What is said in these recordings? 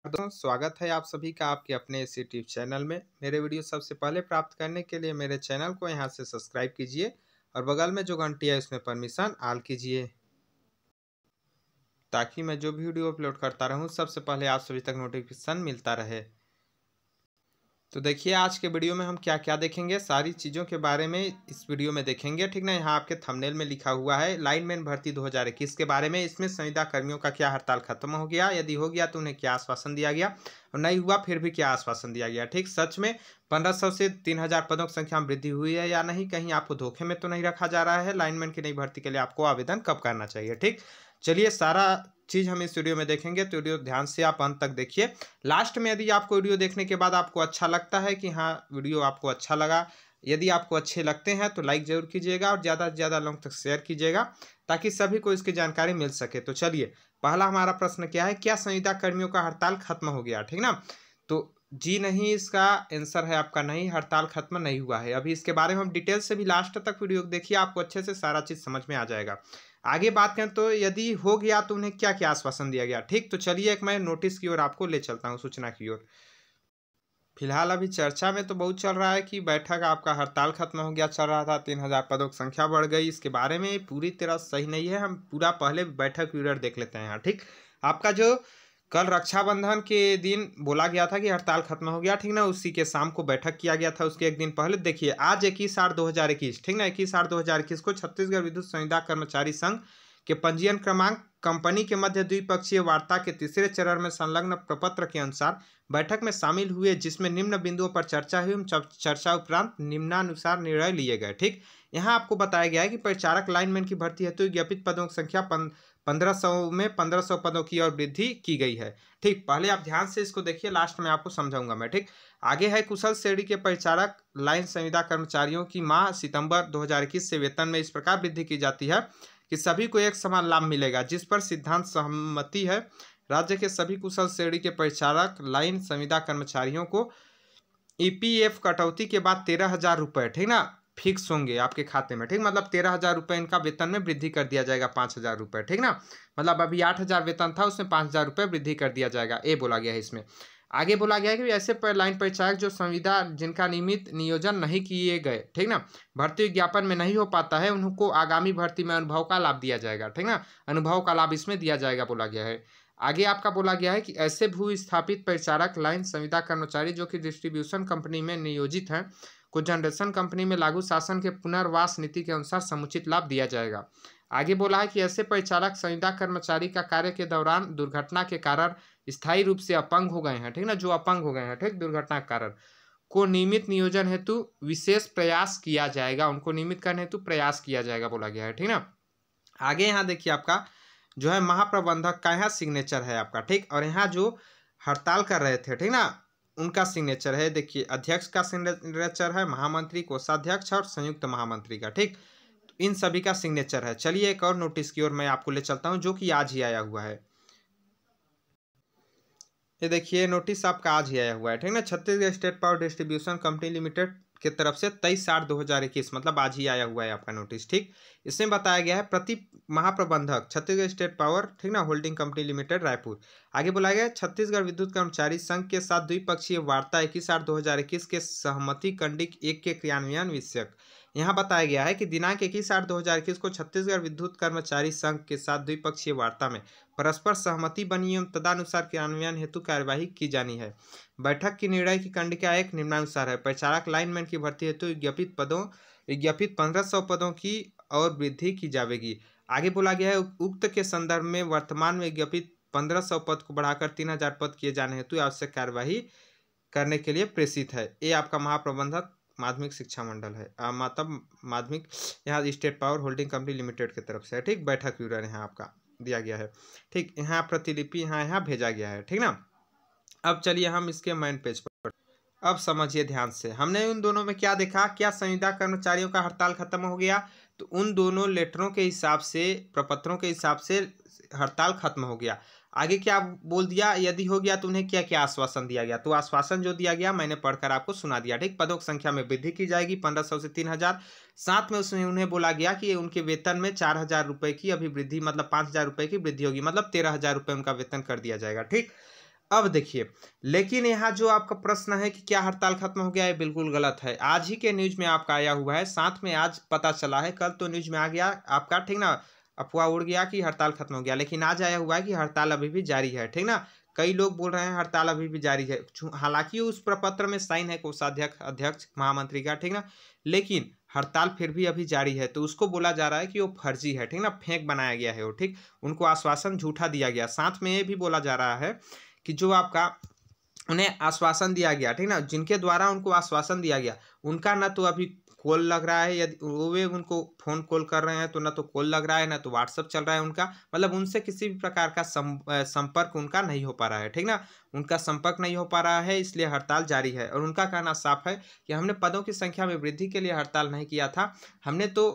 स्वागत है आप सभी का आपके अपने इस यूट्यूब चैनल में। मेरे वीडियो सबसे पहले प्राप्त करने के लिए मेरे चैनल को यहां से सब्सक्राइब कीजिए और बगल में जो घंटी है उसमें परमिशन ऑल कीजिए, ताकि मैं जो भी वीडियो अपलोड करता रहूं सबसे पहले आप सभी तक नोटिफिकेशन मिलता रहे। तो देखिए आज के वीडियो में हम क्या क्या देखेंगे, सारी चीज़ों के बारे में इस वीडियो में देखेंगे, ठीक ना। यहाँ आपके थंबनेल में लिखा हुआ है लाइनमैन भर्ती 2021 के बारे में। इसमें संविदा कर्मियों का क्या हड़ताल खत्म हो गया, यदि हो गया तो उन्हें क्या आश्वासन दिया गया, और नहीं हुआ फिर भी क्या आश्वासन दिया गया। ठीक, सच में 1500 से 3000 पदों की संख्या में वृद्धि हुई है या नहीं, कहीं आपको धोखे में तो नहीं रखा जा रहा है। लाइनमैन की नई भर्ती के लिए आपको आवेदन कब करना चाहिए। ठीक, चलिए सारा चीज़ हम इस वीडियो में देखेंगे, तो वीडियो ध्यान से आप अंत तक देखिए। लास्ट में यदि आपको वीडियो देखने के बाद आपको अच्छा लगता है कि हाँ वीडियो आपको अच्छा लगा, यदि आपको अच्छे लगते हैं तो लाइक ज़रूर कीजिएगा और ज़्यादा से ज़्यादा लोगों तक शेयर कीजिएगा, ताकि सभी को इसकी जानकारी मिल सके। तो चलिए, पहला हमारा प्रश्न क्या है, क्या संविदा कर्मियों का हड़ताल खत्म हो गया। ठीक ना, तो जी नहीं, इसका आंसर है आपका नहीं, हड़ताल खत्म नहीं हुआ है। अभी इसके बारे में हम डिटेल से भी लास्ट तक वीडियो देखिए, आपको अच्छे से सारा चीज़ समझ में आ जाएगा। आगे बात करें तो यदि हो गया तो उन्हें क्या क्या आश्वासन दिया गया। ठीक, तो चलिए एक मैं नोटिस की ओर आपको ले चलता हूँ, सूचना की ओर। फिलहाल अभी चर्चा में तो बहुत चल रहा है कि बैठक आपका हड़ताल खत्म हो गया, चल रहा था 3000 पदों की संख्या बढ़ गई। इसके बारे में पूरी तरह सही नहीं है, हम पूरा पहले बैठक पीरियड देख लेते हैं यहाँ। ठीक, आपका जो कल रक्षाबंधन के दिन बोला गया था कि हड़ताल खत्म हो गया, ठीक ना, उसी के शाम को बैठक किया गया था। उसके एक दिन पहले देखिए, आज 21/8/2021, ठीक ना, 21/8/2021 को छत्तीसगढ़ विद्युत संविदा कर्मचारी संघ के पंजीयन क्रमांक कंपनी के मध्य द्विपक्षीय वार्ता के तीसरे चरण में संलग्न प्रपत्र के अनुसार बैठक में शामिल हुए, जिसमें निम्न बिंदुओं पर चर्चा हुई। चर्चा उपरांत निम्नानुसार निर्णय लिए गए। ठीक, यहाँ आपको बताया गया है कि परिचारक लाइनमैन की भर्ती हेतु विज्ञापित पदों की संख्या 1500 में 1500 पदों की और वृद्धि की गई है। ठीक, पहले आप ध्यान से इसको देखिए, लास्ट में आपको समझाऊंगा मैं। ठीक, आगे है कुशल श्रेणी के परिचारक लाइन संविदा कर्मचारियों की माह सितंबर 2021 से वेतन में इस प्रकार वृद्धि की जाती है कि सभी को एक समान लाभ मिलेगा, जिस पर सिद्धांत सहमति है। राज्य के सभी कुशल श्रेणी के परिचारक लाइन संविदा कर्मचारियों को ईपीएफ कटौती के बाद 13,000 रुपये, ठीक ना, फिक्स होंगे आपके खाते में। ठीक, मतलब 13,000 रुपये इनका वेतन में वृद्धि कर दिया जाएगा, 5,000 रुपये। ठीक ना, मतलब अभी 8,000 वेतन था, उसमें 5,000 रुपये वृद्धि कर दिया जाएगा, ये बोला गया है इसमें। आगे बोला गया है कि ऐसे लाइन परिचारक जो संविदा जिनका नियमित नियोजन नहीं किए गए, ठीक ना, भर्ती विज्ञापन में नहीं हो पाता है, उनको आगामी भर्ती में अनुभव का लाभ दिया जाएगा। ठीक ना, अनुभव का लाभ इसमें दिया जाएगा बोला गया है। आगे आपका बोला गया है कि ऐसे भू स्थापित परिचारक लाइन संविदा कर्मचारी जो कि डिस्ट्रीब्यूशन कंपनी में नियोजित हैं को जनरेशन कंपनी में लागू शासन के पुनर्वास नीति के अनुसार समुचित लाभ दिया जाएगा। आगे बोला है कि ऐसे परिचारक संविदा कर्मचारी का कार्य के दौरान दुर्घटना के कारण स्थायी रूप से अपंग हो गए हैं, ठीक ना, जो अपंग हो गए हैं, ठीक, दुर्घटना के कारण, को नियमित नियोजन हेतु विशेष प्रयास किया जाएगा, उनको नियमित करने हेतु प्रयास किया जाएगा बोला गया है। ठीक ना, आगे यहाँ देखिए आपका जो है महाप्रबंधक का यहाँ सिग्नेचर है आपका। ठीक, और यहाँ जो हड़ताल कर रहे थे, ठीक ना, उनका सिग्नेचर है। देखिए, अध्यक्ष का सिग्नेचर है, महामंत्री, कोषाध्यक्ष और संयुक्त महामंत्री का। ठीक, तो इन सभी का सिग्नेचर है। चलिए एक और नोटिस की ओर मैं आपको ले चलता हूँ, जो कि आज ही आया हुआ है। ये देखिए नोटिस आपका आज ही आया हुआ है, ठीक ना, Chhattisgarh state power distribution company limited की तरफ से 23/8/2021, मतलब आज ही आया हुआ है आपका नोटिस। ठीक, इसमें बताया गया है प्रति महाप्रबंधक छत्तीसगढ़ स्टेट पावर, ठीक ना, होल्डिंग कंपनी लिमिटेड रायपुर। आगे बोला गया छत्तीसगढ़ विद्युत कर्मचारी संघ के साथ द्विपक्षीय वार्ता 21/8/2021 के सहमति कंडिक 1 के क्रियान्वयन विषयक। यहाँ बताया गया है कि दिनांक 21/8/2021 को छत्तीसगढ़ विद्युत कर्मचारी संघ के साथ द्विपक्षीय वार्ता में परस्पर सहमति बनी एवं तदनुसार क्रियान्वयन हेतु कार्यवाही की जानी है। बैठक की निर्णय की कंडिका एक निम्नानुसार है। परिचारक लाइनमैन की भर्ती हेतु विज्ञापित 1500 पदों की और वृद्धि की जाएगी। आगे बोला गया है उक्त के संदर्भ में वर्तमान में विज्ञापित 1500 पद को बढ़ाकर 3000 पद किए जाने हेतु आवश्यक कार्यवाही करने के लिए प्रेषित है। ये आपका महाप्रबंधक माध्यमिक शिक्षा मंडल है, मतलब माध्यमिक यहाँ state power holding company limited की तरफ से है। ठीक, बैठक विवरण यहाँ आपका दिया गया है। ठीक, यहाँ प्रतिलिपि यहाँ भेजा गया है। ठीक ना, अब चलिए हम इसके मेन पेज पर, अब समझिए ध्यान से, हमने उन दोनों में क्या देखा, क्या संविदा कर्मचारियों का हड़ताल खत्म हो गया, तो उन दोनों लेटरों के हिसाब से, प्रपत्रों के हिसाब से हड़ताल खत्म हो गया। आगे क्या बोल दिया, यदि हो गया तो उन्हें क्या क्या आश्वासन दिया गया, तो आश्वासन जो दिया गया मैंने पढ़कर आपको सुना दिया। ठीक, पदों की संख्या में वृद्धि की जाएगी 1500 से 3000, साथ में उसमें उन्हें बोला गया कि उनके वेतन में 4000 रुपये की अभी वृद्धि, मतलब 5000 रुपये की वृद्धि होगी, मतलब 13,000 रुपये उनका वेतन कर दिया जाएगा। ठीक, अब देखिए, लेकिन यहाँ जो आपका प्रश्न है कि क्या हड़ताल खत्म हो गया है, बिल्कुल गलत है। आज ही के न्यूज में आपका आया हुआ है, साथ में आज पता चला है, कल तो न्यूज में आ गया आपका, ठीक ना, अफवाह उड़ गया कि हड़ताल खत्म हो गया, लेकिन आज आया हुआ है कि हड़ताल अभी भी जारी है, ठीक ना। कई लोग बोल रहे हैं हड़ताल अभी भी जारी है, हालांकि उस प्रपत्र में साइन है कोषाध्यक्ष, अध्यक्ष, महामंत्री का, ठीक ना, लेकिन हड़ताल फिर भी अभी जारी है। तो उसको बोला जा रहा है कि वो फर्जी है, ठीक ना, फेक बनाया गया है वो, ठीक। उनको आश्वासन झूठा दिया गया। साथ में ये भी बोला जा रहा है कि जो आपका उन्हें आश्वासन दिया गया, ठीक ना, जिनके द्वारा उनको आश्वासन दिया गया, उनका ना तो अभी कॉल लग रहा है, यदि वे उनको फोन कॉल कर रहे हैं तो ना तो कॉल लग रहा है, ना तो व्हाट्सअप चल रहा है उनका, मतलब उनसे किसी भी प्रकार का संपर्क उनका नहीं हो पा रहा है, ठीक ना, उनका संपर्क नहीं हो पा रहा है, इसलिए हड़ताल जारी है। और उनका कहना साफ है कि हमने पदों की संख्या में वृद्धि के लिए हड़ताल नहीं किया था, हमने तो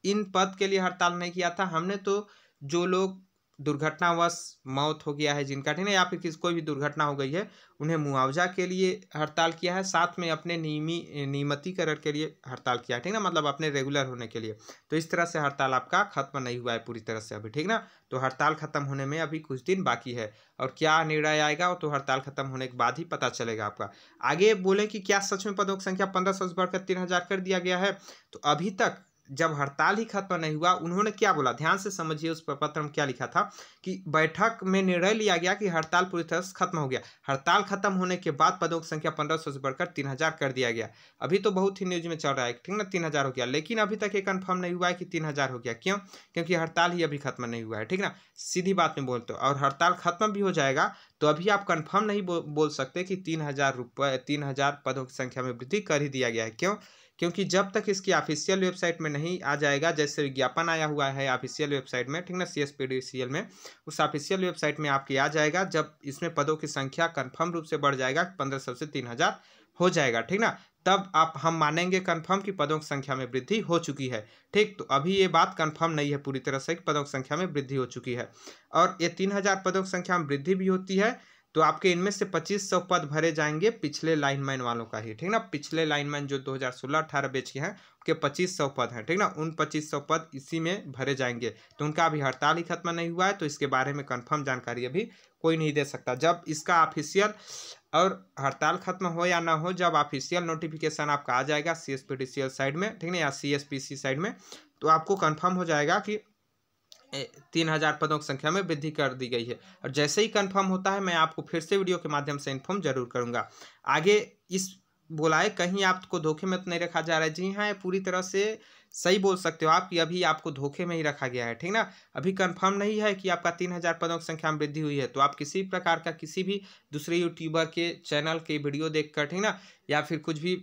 इन पद के लिए हड़ताल नहीं किया था, हमने तो जो लोग दुर्घटनावश मौत हो गया है जिनका, ठीक है, या फिर किसी कोई भी दुर्घटना हो गई है, उन्हें मुआवजा के लिए हड़ताल किया है, साथ में अपने नियमितीकरण के लिए हड़ताल किया है, ठीक ना, मतलब अपने रेगुलर होने के लिए। तो इस तरह से हड़ताल आपका खत्म नहीं हुआ है पूरी तरह से अभी, ठीक ना। तो हड़ताल खत्म होने में अभी कुछ दिन बाकी है, और क्या निर्णय आएगा तो हड़ताल खत्म होने के बाद ही पता चलेगा आपका। आगे बोले कि क्या सच में पदों की संख्या 1500 से बढ़कर 3000 कर दिया गया है, तो अभी तक जब हड़ताल ही खत्म नहीं हुआ, उन्होंने क्या बोला, ध्यान से समझिए, उस प्रपत्र में क्या लिखा था कि बैठक में निर्णय लिया गया कि हड़ताल पूरी तरह से खत्म हो गया। हड़ताल खत्म होने के बाद पदों की संख्या 1500 से बढ़कर 3000 कर दिया गया। अभी तो बहुत ही न्यूज में चल रहा है, ठीक ना, 3000 हो गया, लेकिन अभी तक ये कंफर्म नहीं हुआ है कि 3000 हो गया। क्यों? क्योंकि हड़ताल ही अभी खत्म नहीं हुआ है, ठीक ना, सीधी बात में बोलते हो। और हड़ताल खत्म भी हो जाएगा तो अभी आप कंफर्म नहीं बोल सकते कि 3000 पदों की संख्या में वृद्धि कर ही दिया गया है। क्यों? क्योंकि जब तक इसकी ऑफिशियल वेबसाइट में नहीं आ जाएगा, जैसे विज्ञापन आया हुआ है ऑफिशियल वेबसाइट में, ठीक ना, CSPDCL में, उस ऑफिशियल वेबसाइट में आपकी आ जाएगा, जब इसमें पदों की संख्या कंफर्म रूप से बढ़ जाएगा, 1500 से 3000 हो जाएगा, ठीक ना, तब आप हम मानेंगे कंफर्म कि पदों की संख्या में वृद्धि हो चुकी है, ठीक। तो अभी ये बात कंफर्म नहीं है पूरी तरह से कि पदों की संख्या में वृद्धि हो चुकी है। और ये 3000 पदों की संख्या में वृद्धि भी होती है तो आपके इनमें से 2500 पद भरे जाएंगे पिछले लाइनमैन वालों का ही, ठीक ना, पिछले लाइनमैन जो 2016-18 बैच के हैं उनके 2500 पद हैं, ठीक ना, उन 2500 पद इसी में भरे जाएंगे। तो उनका अभी हड़ताल ही खत्म नहीं हुआ है, तो इसके बारे में कंफर्म जानकारी अभी कोई नहीं दे सकता। जब इसका ऑफिशियल और हड़ताल खत्म हो या ना हो, जब ऑफिशियल नोटिफिकेशन आपका आ जाएगा CSPDCL साइड में, ठीक ना, या CSPC साइड में, तो आपको कन्फर्म हो जाएगा कि 3000 पदों की संख्या में वृद्धि कर दी गई है। और जैसे ही कंफर्म होता है मैं आपको फिर से वीडियो के माध्यम से इन्फॉर्म जरूर करूंगा। आगे इस बोला है कहीं आपको धोखे में तो नहीं रखा जा रहा है, जी हाँ, पूरी तरह से सही बोल सकते हो आप कि अभी आपको धोखे में ही रखा गया है, ठीक ना। अभी कंफर्म नहीं है कि आपका 3000 पदों की संख्या में वृद्धि हुई है, तो आप किसी प्रकार का किसी भी दूसरे यूट्यूबर के चैनल के वीडियो देखकर, ठीक ना, या फिर कुछ भी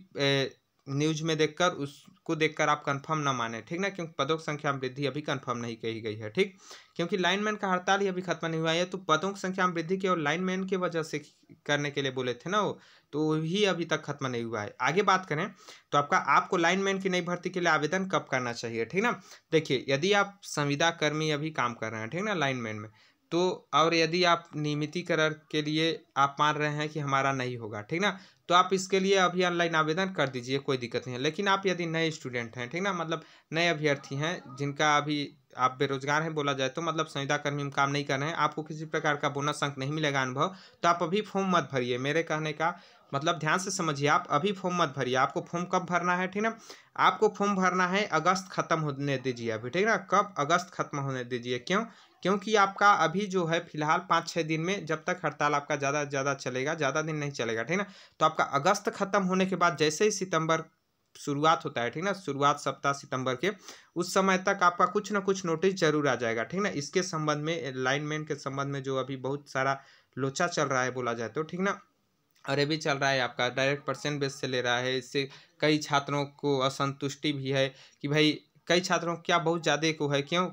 न्यूज में देखकर उसको देखकर आप कंफर्म ना माने, ठीक ना, क्योंकि पदों की संख्या में वृद्धि अभी कंफर्म नहीं कही गई है, ठीक। क्योंकि लाइनमैन का हड़ताल ही अभी खत्म नहीं हुआ है, तो पदों की संख्या में वृद्धि केवल लाइनमैन की वजह से करने के लिए बोले थे ना वो, तो ही अभी तक खत्म नहीं हुआ है। आगे बात करें तो आपको लाइनमैन की नई भर्ती के लिए आवेदन कब करना चाहिए, ठीक ना। देखिए, यदि आप संविदा कर्मी अभी काम कर रहे हैं, ठीक ना, लाइनमैन में, तो और यदि आप नियमितीकरण के लिए आप मान रहे हैं कि हमारा नहीं होगा, ठीक ना, तो आप इसके लिए अभी ऑनलाइन आवेदन कर दीजिए, कोई दिक्कत नहीं है। लेकिन आप यदि नए स्टूडेंट हैं, ठीक ना, मतलब नए अभ्यर्थी हैं, जिनका अभी आप बेरोजगार हैं बोला जाए तो, मतलब संविदा कर्मी में काम नहीं कर रहे हैं, आपको किसी प्रकार का बोनस अंक नहीं मिलेगा अनुभव, तो आप अभी फॉर्म मत भरिए। मेरे कहने का मतलब ध्यान से समझिए, आप अभी फॉर्म मत भरिए। आपको फॉर्म कब भरना है, ठीक ना, आपको फॉर्म भरना है अगस्त खत्म होने दीजिए अभी, ठीक ना, कब? अगस्त खत्म होने दीजिए। क्यों? क्योंकि आपका अभी जो है फिलहाल 5-6 दिन में, जब तक हड़ताल आपका ज़्यादा चलेगा, ज़्यादा दिन नहीं चलेगा, ठीक ना, तो आपका अगस्त खत्म होने के बाद जैसे ही सितंबर शुरुआत होता है, ठीक ना, शुरुआत सप्ताह सितंबर के, उस समय तक आपका कुछ ना कुछ नोटिस जरूर आ जाएगा, ठीक ना। इसके संबंध में, लाइनमैन के संबंध में जो अभी बहुत सारा लोचा चल रहा है बोला जाए तो, ठीक ना, और ये भी चल रहा है आपका डायरेक्ट परसेंट बेस से ले रहा है, इससे कई छात्रों को असंतुष्टि भी है कि भाई कई छात्रों को क्या बहुत ज़्यादा को है। क्यों?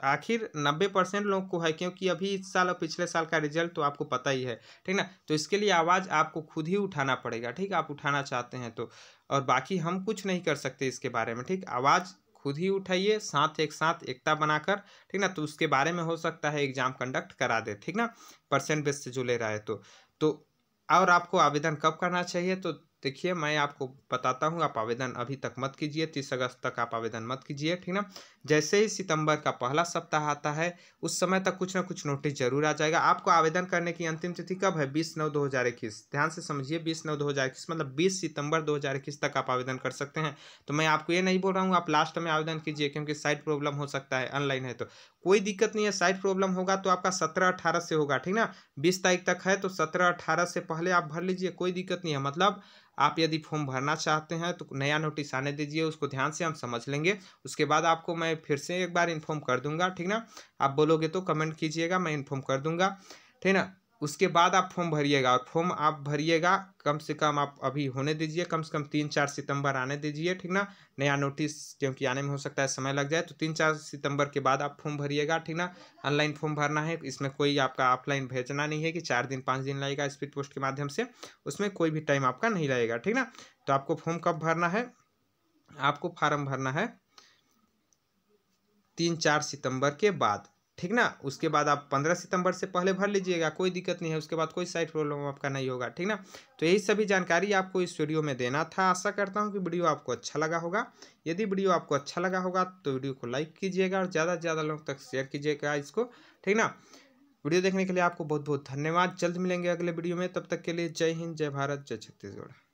आखिर 90% लोग को है, क्योंकि अभी इस साल और पिछले साल का रिजल्ट तो आपको पता ही है, ठीक ना, तो इसके लिए आवाज़ आपको खुद ही उठाना पड़ेगा, ठीक, आप उठाना चाहते हैं तो। और बाकी हम कुछ नहीं कर सकते इसके बारे में, ठीक, आवाज़ खुद ही उठाइए, एक साथ एकता बनाकर, ठीक ना, तो उसके बारे में हो सकता है एग्जाम कंडक्ट करा दे, ठीक ना, परसेंट बेस से जो ले रहा है तो और आपको आवेदन कब करना चाहिए, तो देखिए मैं आपको बताता हूँ, आप आवेदन अभी तक मत कीजिए, 30 अगस्त तक आप आवेदन मत कीजिए, ठीक ना। जैसे ही सितंबर का पहला सप्ताह आता है उस समय तक कुछ ना कुछ नोटिस जरूर आ जाएगा। आपको आवेदन करने की अंतिम तिथि कब है? 20/9/2021। ध्यान से समझिए, 20/9/2021 मतलब 20 सितंबर 2021 तक आप आवेदन कर सकते हैं। तो मैं आपको ये नहीं बोल रहा हूँ आप लास्ट में आवेदन कीजिए, क्योंकि साइट प्रॉब्लम हो सकता है, ऑनलाइन है तो कोई दिक्कत नहीं है। साइट प्रॉब्लम होगा तो आपका 17-18 से होगा, ठीक ना। 20 तारीख तक है तो 17-18 से पहले आप भर लीजिए, कोई दिक्कत नहीं है। मतलब आप यदि फॉर्म भरना चाहते हैं तो नया नोटिस आने दीजिए, उसको ध्यान से हम समझ लेंगे। उसके बाद आपको मैं फिर से एक बार इन्फॉर्म कर दूंगा, ठीक ना। आप बोलोगे तो कमेंट कीजिएगा, मैं इन्फॉर्म कर दूंगा, ठीक ना। उसके बाद आप फॉर्म भरिएगा, और फॉर्म आप भरिएगा कम से कम, आप अभी होने दीजिए, कम से कम 3-4 सितंबर आने दीजिए, ठीक ना। नया नोटिस क्योंकि आने में हो सकता है समय लग जाए, तो 3-4 सितंबर के बाद आप फॉर्म भरिएगा, ठीक ना। ऑनलाइन फॉर्म भरना है, इसमें कोई आपका ऑफलाइन भेजना नहीं है कि 4 दिन 5 दिन लगेगा स्पीड पोस्ट के माध्यम से, उसमें कोई भी टाइम आपका नहीं लगेगा, ठीक ना। तो आपको फॉर्म कब भरना है? आपको फॉर्म भरना है 3-4 सितंबर के बाद, ठीक ना। उसके बाद आप 15 सितंबर से पहले भर लीजिएगा, कोई दिक्कत नहीं है। उसके बाद कोई साइट प्रॉब्लम आपका नहीं होगा, ठीक ना। तो यही सभी जानकारी आपको इस वीडियो में देना था। आशा करता हूँ कि वीडियो आपको अच्छा लगा होगा। यदि वीडियो आपको अच्छा लगा होगा तो वीडियो को लाइक कीजिएगा और ज़्यादा से ज़्यादा लोग तक शेयर कीजिएगा इसको, ठीक ना। वीडियो देखने के लिए आपको बहुत बहुत धन्यवाद। जल्द मिलेंगे अगले वीडियो में, तब तक के लिए जय हिंद, जय भारत, जय छत्तीसगढ़।